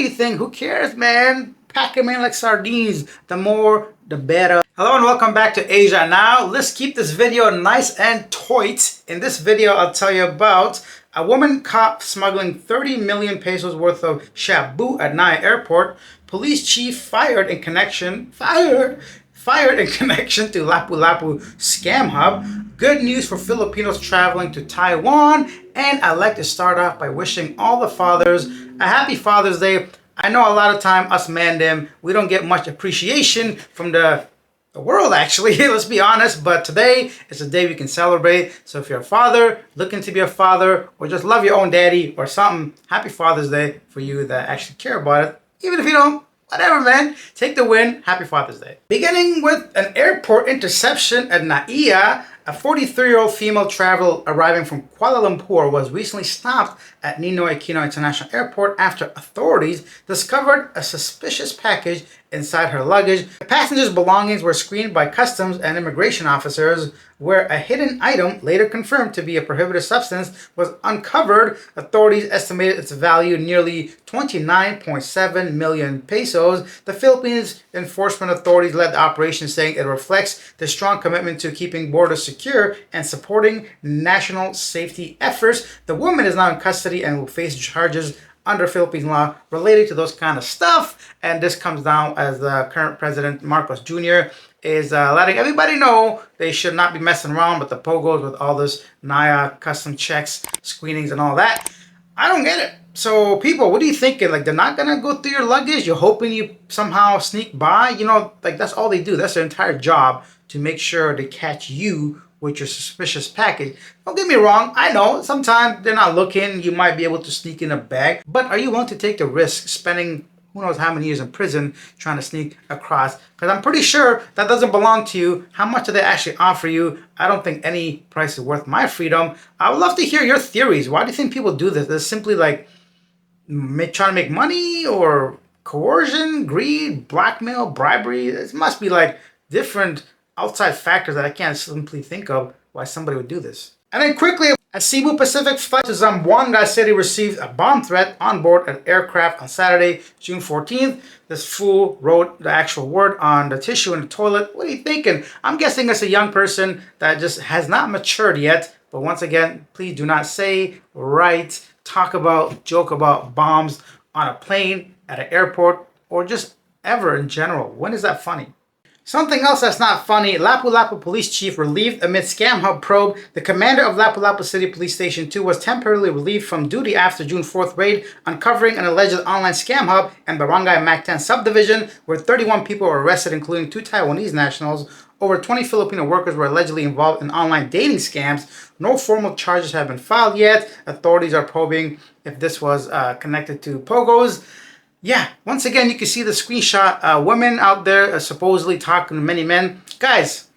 do you think? Who cares, man? Pack them in like sardines. The more, the better. Hello and welcome back to Asia Now. Let's keep this video nice and tight. In this video, I'll tell you about a woman caught smuggling 30 million pesos worth of shabu at Naia airport. Police chief fired in connection to Lapu-Lapu scam hub. Good news for Filipinos traveling to Taiwan. And I'd like to start off by wishing all the fathers a happy Father's Day. I know a lot of time us man we don't get much appreciation from the world, actually. Let's be honest, but today is a day we can celebrate. So if you're a father, looking to be a father, or just love your own daddy or something, happy Father's Day for you that actually care about it. Even if you don't, whatever, man. Take the win. Happy Father's Day. Beginning with an airport interception at Naia, a 43-year-old female traveler arriving from Kuala Lumpur was recently stopped at Ninoy Aquino International Airport after authorities discovered a suspicious package inside her luggage. The passenger's belongings were screened by customs and immigration officers, where a hidden item, later confirmed to be a prohibited substance, was uncovered. Authorities estimated its value nearly 29.7 million pesos. The Philippines enforcement authorities led the operation, saying it reflects the strong commitment to keeping borders secure and supporting national safety efforts. The woman is now in custody and will face charges under Philippine law related to those kind of stuff. And this comes down as the current president, Marcos Jr., is letting everybody know they should not be messing around with the pogos, with all this Naia custom checks, screenings, and all that. I don't get it. So people, what are you thinking? Like, they're not gonna go through your luggage? You're hoping you somehow sneak by? You know, like, that's all they do. That's their entire job, to make sure they catch you with your suspicious package. Don't get me wrong, I know sometimes they're not looking, you might be able to sneak in a bag, but are you willing to take the risk spending who knows how many years in prison trying to sneak across? Because I'm pretty sure that doesn't belong to you. How much do they actually offer you? I don't think any price is worth my freedom. I would love to hear your theories. Why do you think people do this? Is it simply like trying to make money, or coercion, greed, blackmail, bribery? It must be like different outside factors that I can't simply think of why somebody would do this. And then quickly, a Cebu Pacific flight to Zamboanga City received a bomb threat on board an aircraft on Saturday, June 14th. This fool wrote the actual word on the tissue in the toilet. What are you thinking? I'm guessing it's a young person that just has not matured yet. But once again, please do not say, write, talk about, joke about bombs on a plane, at an airport, or just ever in general. When is that funny? Something else that's not funny, Lapu-Lapu police chief relieved amid scam hub probe. The commander of Lapu-Lapu City Police Station 2 was temporarily relieved from duty after June 4th raid, uncovering an alleged online scam hub and Barangay Mactan subdivision, where 31 people were arrested, including 2 Taiwanese nationals. Over 20 Filipino workers were allegedly involved in online dating scams. No formal charges have been filed yet. Authorities are probing if this was connected to pogos. Yeah, once again, you can see the screenshot. Women out there supposedly talking to many men. Guys,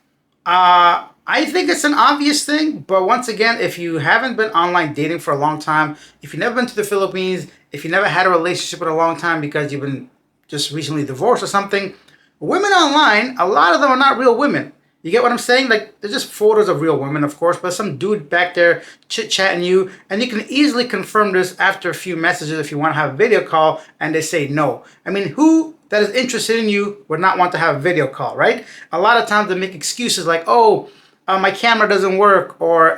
I think it's an obvious thing, but once again, if you haven't been online dating for a long time, if you've never been to the Philippines, if you never had a relationship in a long time because you've been just recently divorced or something, women online, a lot of them are not real women. You get what I'm saying? Like, they're just photos of real women, of course, but some dude back there chit-chatting you, and you can easily confirm this after a few messages if you want to have a video call, and they say no. I mean, who that is interested in you would not want to have a video call, right? A lot of times they make excuses like, oh, my camera doesn't work, or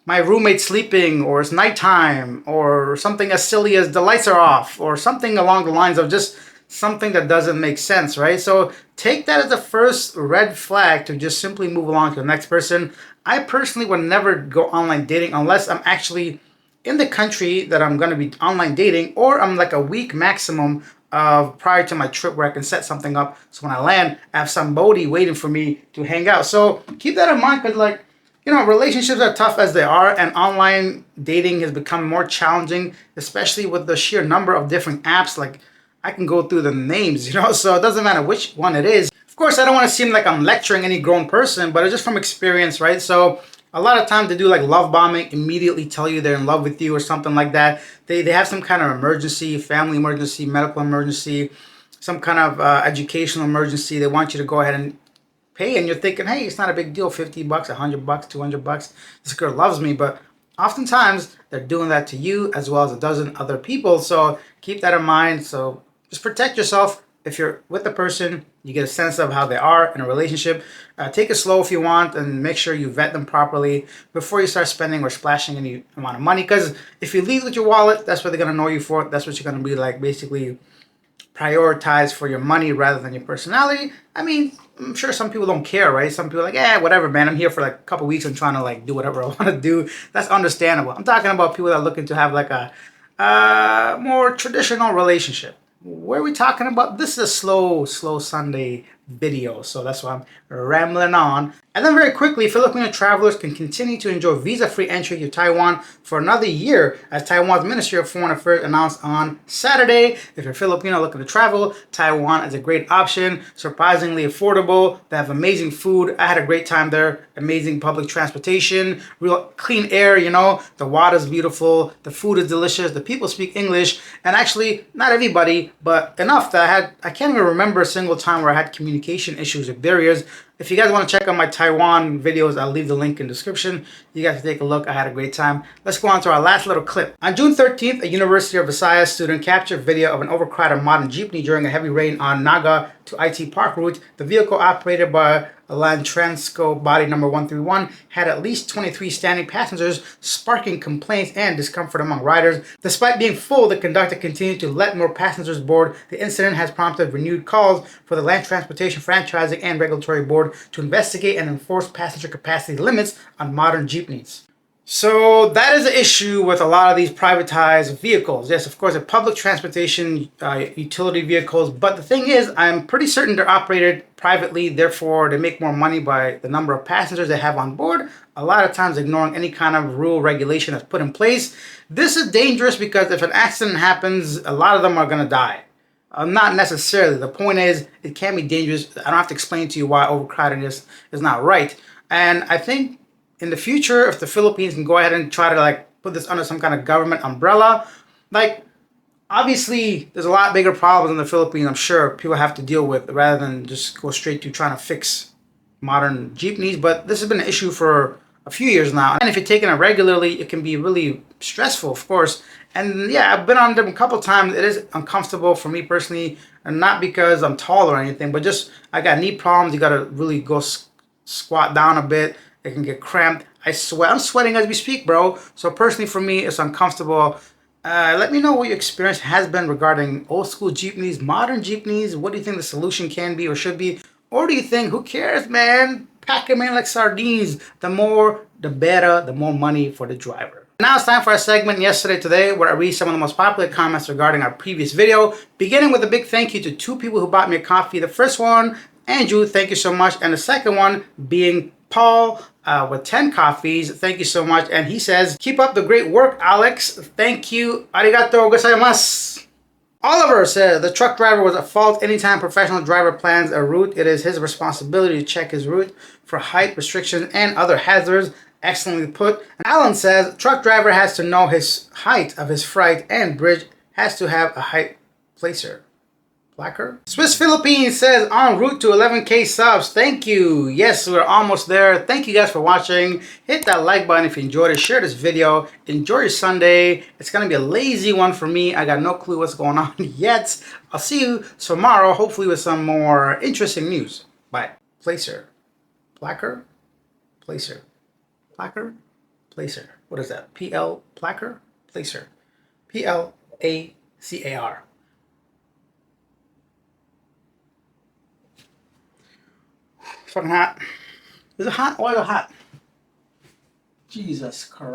my roommate's sleeping, or it's nighttime, or something as silly as the lights are off, or something along the lines of just something that doesn't make sense, right? So take that as the first red flag to just simply move along to the next person. I personally would never go online dating unless I'm actually in the country that I'm going to be online dating, or I'm like a week maximum prior to my trip, where I can set something up so when I land, I have somebody waiting for me to hang out. So keep that in mind, because, like, you know, relationships are tough as they are, and online dating has become more challenging, especially with the sheer number of different apps. Like, I can go through the names, you know, so it doesn't matter which one it is. Of course, I don't want to seem like I'm lecturing any grown person, but it's just from experience, right? So a lot of times they do like love bombing, immediately tell you they're in love with you or something like that. They have some kind of emergency, family emergency, medical emergency, some kind of educational emergency. They want you to go ahead and pay, and you're thinking, hey, it's not a big deal, $50, $100, $200. This girl loves me, but oftentimes they're doing that to you as well as a dozen other people. So keep that in mind. So just protect yourself. If you're with the person, you get a sense of how they are in a relationship. Take it slow if you want, and make sure you vet them properly before you start spending or splashing any amount of money. Because if you lead with your wallet, that's what they're gonna know you for. That's what you're gonna be like, basically prioritize for your money rather than your personality. I mean, I'm sure some people don't care, right? Some people are like, yeah, whatever, man. I'm here for like a couple weeks and trying to like do whatever I want to do. That's understandable. I'm talking about people that are looking to have like a more traditional relationship. What are we talking about? This is a slow Sunday video, so that's why I'm rambling on. And then very quickly, Filipino travelers can continue to enjoy visa-free entry to Taiwan for another year, as Taiwan's Ministry of Foreign Affairs announced on Saturday. If you're Filipino looking to travel, Taiwan is a great option, surprisingly affordable. They have amazing food. I had a great time there. Amazing public transportation, real clean air, you know, the water's beautiful, the food is delicious, the people speak English, and actually, not everybody, but enough that I can't even remember a single time where I had communication issues or barriers. If you guys want to check out my Taiwan videos, I'll leave the link in the description. You guys can take a look. I had a great time. Let's go on to our last little clip. On June 13th, a University of Visayas student captured video of an overcrowded modern jeepney during a heavy rain on Naga to IT Park route. The vehicle, operated by Land Transco body number 131, had at least 23 standing passengers, sparking complaints and discomfort among riders. Despite being full, the conductor continued to let more passengers board. The incident has prompted renewed calls for the Land Transportation Franchising and Regulatory Board to investigate and enforce passenger capacity limits on modern jeepneys. So that is the issue with a lot of these privatized vehicles. Yes, of course, they're public transportation utility vehicles, but the thing is, I'm pretty certain they're operated privately, therefore they make more money by the number of passengers they have on board, a lot of times ignoring any kind of rule regulation that's put in place. This is dangerous because if an accident happens, a lot of them are going to die. Not necessarily. The point is, it can be dangerous. I don't have to explain to you why overcrowdedness is not right. And I think in the future, if the Philippines can go ahead and try to like put this under some kind of government umbrella, like obviously there's a lot bigger problems in the Philippines, I'm sure people have to deal with, rather than just go straight to trying to fix modern jeepneys. But this has been an issue for a few years now, and if you're taking it regularly, it can be really stressful, of course. And yeah, I've been on them a couple times. It is uncomfortable for me personally, and not because I'm tall or anything, but just I got knee problems. You gotta really go squat down a bit. It can get cramped. I sweat. I'm sweating as we speak, bro. So personally, for me, it's uncomfortable. Let me know what your experience has been regarding old school jeepneys, modern jeepneys. What do you think the solution can be or should be? Or do you think, who cares, man? Pack them in like sardines. The more, the better, the more money for the driver. Now it's time for our segment Yesterday Today, where I read some of the most popular comments regarding our previous video, beginning with a big thank you to two people who bought me a coffee. The first one, Andrew, thank you so much. And the second one being Paul with 10 coffees. Thank you so much. And he says, keep up the great work, Alex. Thank you. Arigato gozaimasu. Oliver said the truck driver was at fault. Anytime professional driver plans a route, it is his responsibility to check his route for height restrictions and other hazards. Excellently put. And Alan says truck driver has to know his height of his freight and bridge has to have a height placer. Placard. Swiss Philippines says en route to 11K subs. Thank you. Yes, we're almost there. Thank you guys for watching. Hit that like button if you enjoyed it. Share this video. Enjoy your Sunday. It's going to be a lazy one for me. I got no clue what's going on yet. I'll see you tomorrow, hopefully with some more interesting news. Bye. Placer. Placard. Placer. Placard. Placer. What is that? PL Placard? Placer. Placar. Fucking hot. Is it hot? Why is it hot? Jesus Christ.